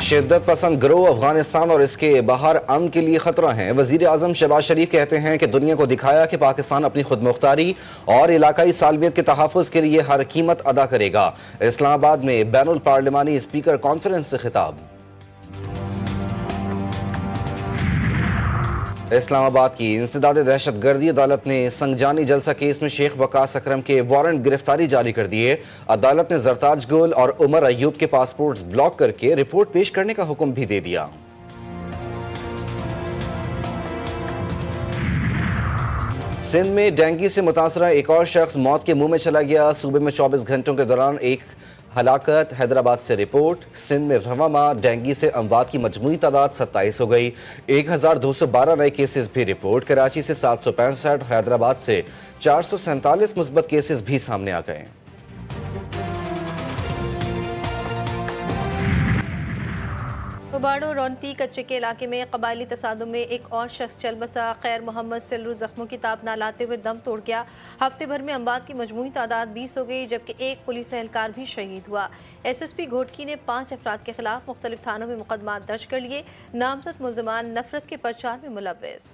शिद्दत पसंद गिरोह अफगानिस्तान और इसके बाहर अमन के लिए खतरा है। वजीर आजम शहबाज शरीफ कहते हैं कि दुनिया को दिखाया कि पाकिस्तान अपनी खुद मुख्तारी और इलाकाई सालमियत के तहफ़्फ़ुज़ के लिए हर कीमत अदा करेगा। इस्लामाबाद में बैनुल पार्लिमानी स्पीकर कॉन्फ्रेंस से खिताब। इस्लामाबाद की इंसदाद दहशतगर्दी अदालत ने संगजानी जलसा केस में शेख वकास अकरम के वारंट गिरफ्तारी जारी कर दिए। अदालत ने जरताज गुल और उमर अयूब के पासपोर्ट्स ब्लॉक करके रिपोर्ट पेश करने का हुक्म भी दे दिया। सिंध में डेंगू से मुतासरा एक और शख्स मौत के मुंह में चला गया। सूबे में 24 घंटों के दौरान एक हलाकत। हैदराबाद से रिपोर्ट। सिंध में रवा माह डेंगू से अमवात की मजमूई तादाद 27 हो गई। 1212 नए केसेस भी रिपोर्ट। कराची से 765, हैदराबाद से 447 मुस्बत केसेस भी सामने आ गए। बाड़ो रोनती कच्चे के इलाके में कबायली तसादुम में एक और शख्स चल बसा। खैर मोहम्मद सिल्लू जख्मों की ताब ना लाते हुए दम तोड़ गया। हफ्ते भर में अमवात की मजमूई तादाद 20 हो गई, जबकि एक पुलिस एहलकार भी शहीद हुआ। SSP घोटकी ने 5 अफराद के खिलाफ मुख्तलिफ थानों में मुकदमा दर्ज कर लिए। नामजद मुल्ज़िमान नफरत के प्रचार में मुलव्वस।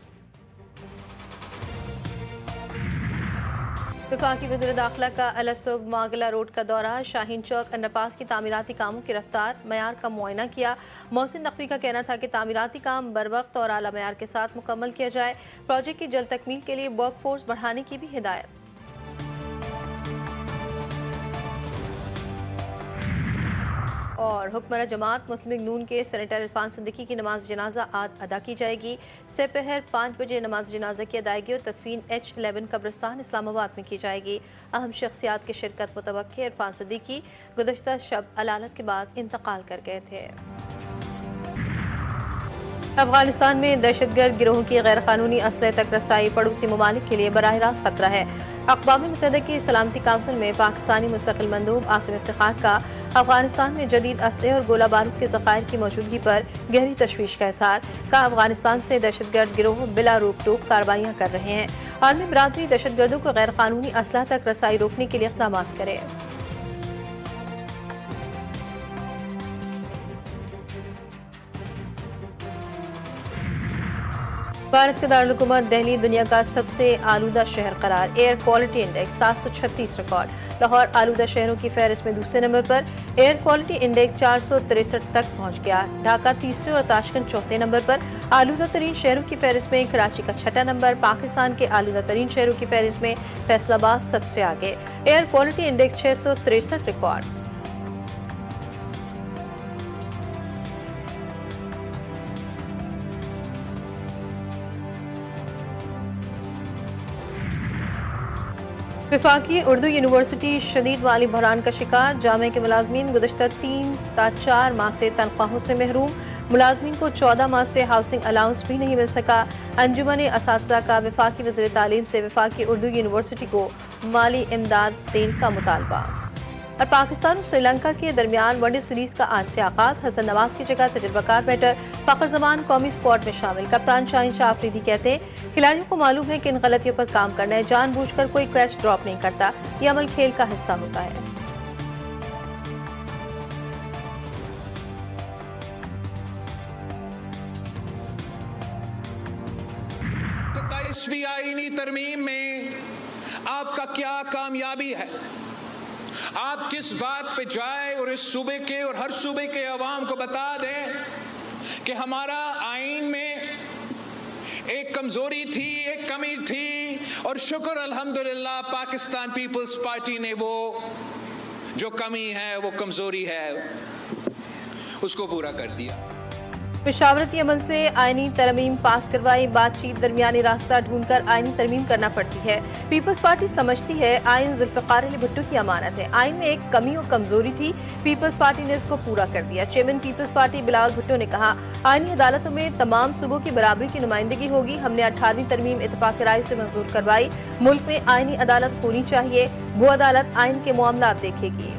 वफाकी वज़ीर दाखिला का अलसुब मागला रोड का दौरा। शाहीन चौक अंडरपास की तामीराती कामों की रफ्तार मयार का मुआयना किया। मोहसिन नकवी का कहना था कि तामीराती काम बर वक्त और आला मयार के साथ मुकम्मल किया जाए। प्रोजेक्ट की जल्द तकमील के लिए वर्क फोर्स बढ़ाने की भी हिदायत। और हुक्मरान जमात मुस्लिम लीग नून के सेनेटर इरफान सिद्दीकी की नमाज जनाजा आज अदा की जाएगी। सेपहर 5 बजे नमाज जनाजा की अदायगी और तदफीन H11 कब्रिस्तान इस्लामाबाद में की जाएगी। अहम शख्सियात की शिरकत मुतवक्के। इरफान सिद्दीकी गुज़श्ता शब अलालत के बाद इंतकाल कर गए थे। अफगानिस्तान में दहशतगर्द गिरोहों की गैर कानूनी असलहे तक रसाई पड़ोसी ममालिक के लिए बराह रास्त खतरा है। अक़वाम मुत्तहिदा की सलामती काउंसिल में पाकिस्तानी मुस्तकिल मंदूब आसिम इफ्तिखार का अफगानिस्तान में जदीद असलहे और गोला बारूद के ज़खायर की मौजूदगी पर गहरी तशवीश का इज़हार। का अफगानिस्तान से दहशतगर्द गिरोह बिला रोक टोक कार्रवाइयाँ कर रहे हैं। आलमी बरादरी दहशतगर्दों को गैर कानूनी असलहा तक रसाई रोकने के लिए इक़दाम करे। भारत का दारुल-हुकूमत दिल्ली दुनिया का सबसे आलूदा शहर करार। Air quality index 736 record. Lahore आलूदा शहरों की फहरिस्त में दूसरे नंबर पर। एयर क्वालिटी इंडेक्स 463 तक पहुंच गया। ढाका तीसरे और ताशकंद चौथे नंबर पर। आलूदा तरीन शहरों की फहरिस्त में कराची का 6ठा नंबर। पाकिस्तान के आलूदा तरीन शहरों की फहरिस्त में फैसलाबाद सबसे आगे। Air quality index 663 record. वफाकी उर्दू यूनिवर्सिटी शदीद माली बहरान का शिकार। जामे के मुलाजमीन गुज़श्ता 3 ता 4 माह से तनख्वाहों से महरूम। मुलाजमीन को 14 माह से हाउसिंग अलाउंस भी नहीं मिल सका। अंजुमन असातिज़ा का वफाकी वज़ीर तालीम से वफाकी उर्दू यूनिवर्सिटी को माली इमदाद देने का मुतालबा। और पाकिस्तान और श्रीलंका के दरमियान वनडे सीरीज का आज से आगाज। हसन नवाज की जगह तजुर्बाकार बैटर फ़खर जमान कौमी स्क्वाड में शामिल। कप्तान शाहीन शाह अफरीदी कहते हैं खिलाड़ियों को मालूम है कि इन गलतियों पर काम करना है। जानबूझकर कोई कैच ड्रॉप नहीं करता, यह अमल खेल का हिस्सा होता है। आईनी तरमीम में आपका क्या कामयाबी है? आप किस बात पे जाए और इस सूबे के और हर सूबे के अवाम को बता दें कि हमारा आईन में एक कमजोरी थी, एक कमी थी, और शुक्र अल्हम्दुलिल्लाह पाकिस्तान पीपल्स पार्टी ने वो जो कमी है, वो कमजोरी है, उसको पूरा कर दिया। पेशावरती अमल से आईनी तरमीम पास करवाई। बातचीत दरमियानी रास्ता ढूंढकर आईनी तरमीम करना पड़ती है। पीपल्स पार्टी समझती है आईन जुल्फ़िकार अली भुट्टो की अमानत है। आईन में एक कमी और कमजोरी थी, पीपल्स पार्टी ने इसको पूरा कर दिया। Chairman peoples party Bilawal Bhutto ने कहा आईनी अदालतों में तमाम सूबों की बराबरी की नुमाइंदगी होगी। हमने 18वीं तरमीम इत्तेफाक राय से मंजूर करवाई। मुल्क में आईनी अदालत होनी चाहिए। वो अदालत आईन के मामलात देखेगी।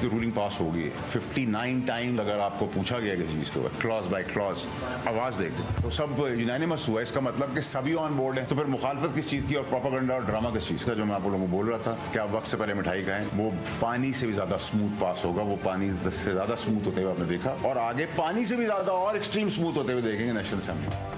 की रूलिंग पास हो गई 59 टाइम अगर आपको पूछा गया किसी चीज को क्लॉज बाय क्लॉज आवाज देके तो सब यूनानिमस हुआ। इसका मतलब कि सभी ऑन बोर्ड है। तो फिर मुखालफत किस चीज की और प्रोपेगेंडा और ड्रामा किस चीज का? जो मैं आप लोगों को बोल रहा था कि आप वक्त से पहले मिठाई खाएं, वो पानी से भी ज्यादा स्मूथ पास होगा। वो पानी से ज्यादा स्मूथ होते हुए आपने देखा और आगे पानी से भी ज्यादा और एक्सट्रीम स्मूथ होते हुए देखेंगे नेशनल असेंबली।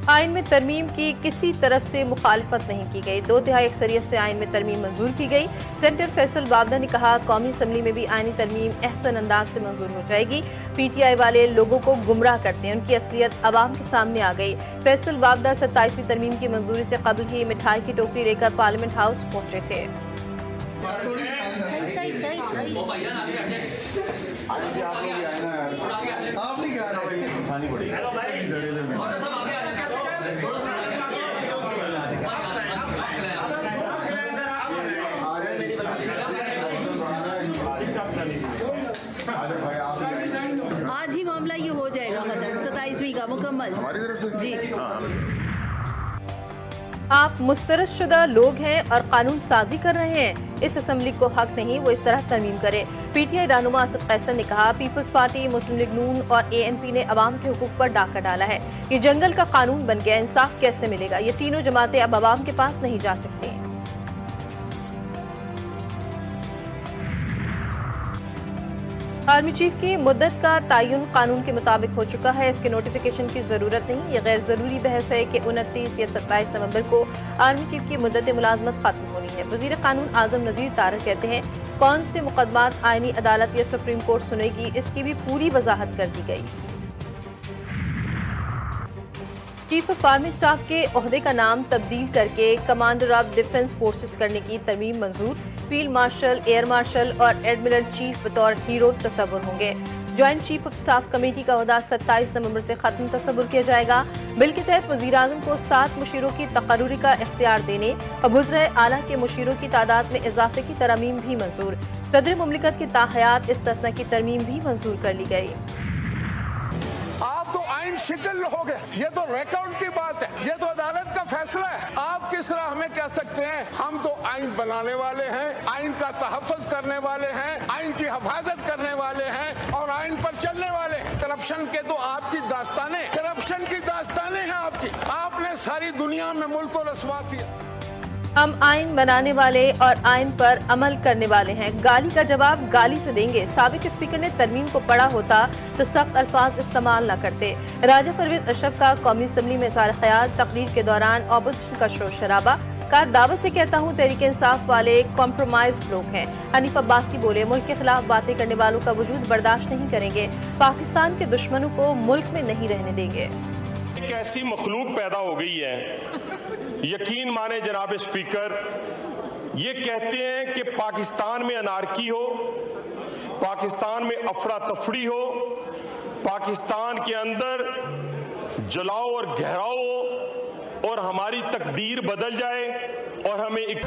आइन में तरमीम की किसी तरफ से मुखालफत नहीं की गई। 2/3 अक्सरियत से आइन में तरमीम मंजूर की गई। सेनेटर फैसल बाबदा ने कहा, कौमी असम्बली में भी आइनी तरमीम एहसन अंदाज से मंजूर हो जाएगी। PTI वाले लोगों को गुमराह करते हैं, उनकी असलियत अवाम के सामने आ गई। फैसल बाबदा 27वीं तरमीम की मंजूरी से कबल ही मिठाई की टोकरी लेकर पार्लियामेंट हाउस पहुंचे थे। आज ही मामला ये हो जाएगा खत्म 27वीं का मुकम्मल हमारी तरफ से जी। आप मुस्तरदशुदा लोग हैं और कानून साजी कर रहे हैं। इस असम्बली को हक नहीं वो इस तरह तरमीम करे। PTI रहनुमा असद कैसर ने कहा, पीपल्स पार्टी, मुस्लिम लीग नून और ANP ने अवाम के हुकूक पर डाका डाला है। ये जंगल का कानून बन गया, इंसाफ कैसे मिलेगा? ये तीनों जमातें अब अवाम के पास नहीं जा सकती। आर्मी चीफ की मुद्दत का तयन कानून के मुताबिक हो चुका है। इसके नोटिफिकेशन की जरूरत नहीं। ये गैर जरूरी बहस है कि 29 या 27 नवंबर को आर्मी चीफ की मुद्दत मुलाजमत खत्म होनी है। वजीर कानून आजम नजीर तारक कहते हैं, कौन से मुकदमात आईनी अदालत या सुप्रीम कोर्ट सुनेगी, इसकी भी पूरी वजाहत कर दी गई। चीफ ऑफ आर्मी स्टाफ के ओहदे का नाम तब्दील करके कमांडर ऑफ डिफेंस फोर्सेस करने की तरमीम मंजूर। फील्ड मार्शल, एयर मार्शल और एडमिरल चीफ बतौर हीरोज तस्वुर होंगे। Joint chief of staff committee का ओहदा 27 नवंबर से खत्म तस्वुर किया जाएगा। बिल के तहत वज़ीर-ए-आज़म को 7 मुशीरों की तकर्रुरी का इख्तियार देने और बुज़र आला के मुशीरों की तादाद में इजाफे की तरमीम भी मंजूर। सदर मुमलिकत की ताहयात इस्तिस्ना की तरमीम भी मंजूर कर ली गई। आप तो आइन शिकल हो गए। ये तो रिकॉर्ड की बात है, ये तो अदालत का फैसला है। आप किस तरह हमें कह सकते हैं? हम तो आइन बनाने वाले हैं, आइन का तहफ़्फ़ुज़ करने वाले हैं, आइन की हिफाजत करने वाले हैं और आइन पर चलने वाले हैं। करप्शन के तो आपकी दास्तानें, करप्शन की दास्तानें हैं आपकी। आपने सारी दुनिया में मुल्क को रसवा किया। हम आइन बनाने वाले और आइन पर अमल करने वाले हैं। गाली का जवाब गाली से देंगे। साबिक स्पीकर ने तरमीम को पढ़ा होता तो सख्त अल्फाज इस्तेमाल न करते। राजा परवेज अशरफ का कौमी असम्बली में इज़हार ख्याल। तकरीर के दौरान ऑपोजिशन का शोर शराबा। का दावत से कहता हूँ, तहरीक इंसाफ वाले कॉम्प्रोमाइज लोग हैं। हनीफ अब्बासी बोले, मुल्क के खिलाफ बातें करने वालों का वजूद बर्दाश्त नहीं करेंगे। पाकिस्तान के दुश्मनों को मुल्क में नहीं रहने देंगे। एक ऐसी मखलूक पैदा हो गई है, यकीन माने जनाब स्पीकर, ये कहते हैं कि पाकिस्तान में अनारकी हो, पाकिस्तान में अफरा तफरी हो, पाकिस्तान के अंदर जलाओ और गहराओ हो और हमारी तकदीर बदल जाए और हमें